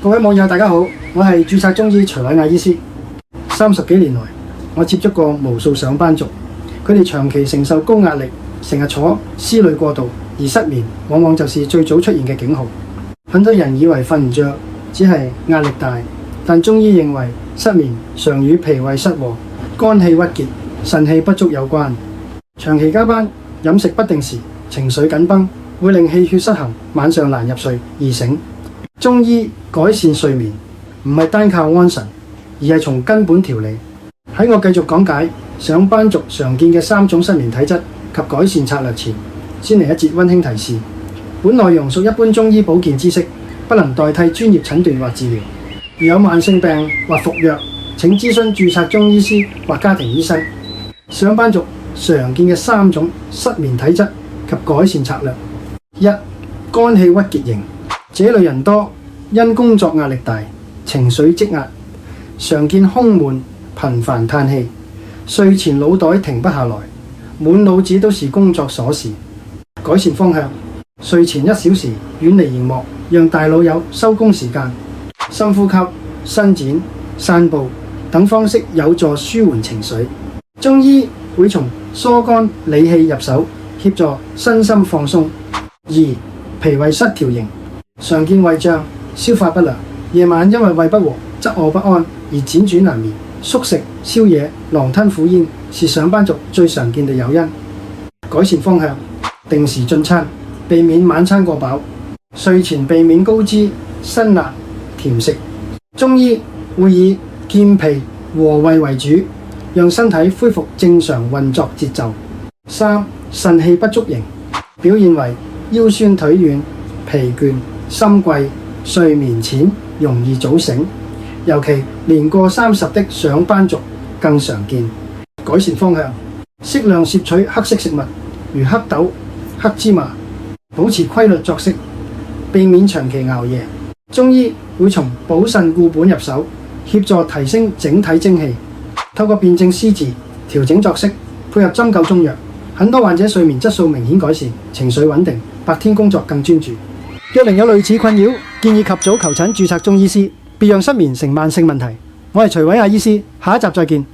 各位網友大家好，我係註冊中醫徐偉亞醫師。30幾年來，我接觸過無數上班族，佢哋長期承受高壓力，成日坐，思慮過度而失眠，往往就是最早出現嘅警號。很多人以為瞓唔着只係壓力大，但中醫認為失眠常與脾胃失和、肝氣鬱結、腎氣不足有關。長期加班、飲食不定時、情緒緊繃，會令氣血失衡，晚上難入睡、易醒。中醫改善睡眠唔係單靠安神，而係從根本調理。喺我繼續講解上班族常見嘅3種失眠體質及改善策略前，先嚟一節溫馨提示。本內容屬一般中醫保健知識，不能代替專業診斷或治療。如有慢性病或服藥，請諮詢註冊中醫師或家庭醫生。上班族常見嘅3種失眠體質及改善策略： 1. 肝氣鬱結型，這類人多因工作壓力大，情緒積壓，常見胸悶、頻繁嘆氣，睡前腦袋停不下來，滿腦子都是工作瑣事。改善方向：睡前1小時遠離螢幕，讓大腦有收工時間。深呼吸、伸展、散步等方式有助舒緩情緒。中醫會從疏肝理氣入手，協助身心放鬆。 2. 脾胃失調型，常見胃脹、消化不良，夜晚因為胃不和、側臥不安而輾轉難眠。縮食、宵夜、狼吞虎嚥是上班族最常見嘅誘因。改善方向：定時進餐，避免晚餐過飽，睡前避免高脂、辛辣、甜食。中醫會以健脾和胃為主，讓身體恢復正常運作節奏。 3. 腎氣不足型，表現為腰酸腿軟、疲倦、心悸、睡眠淺，容易早醒，尤其年過30的上班族更常見。改善方向：適量攝取黑色食物，如黑豆、黑芝麻，保持規律作息，避免長期熬夜。中醫會從補腎固本入手，協助提升整體精氣，透過辨證施治，調整作息，配合針灸中藥，很多患者睡眠質素明顯改善，情緒穩定，白天工作更專注。若另有類似困擾，建議及早求診註冊中醫師，別讓失眠成慢性問題。我係徐偉亞醫師，下一集再見。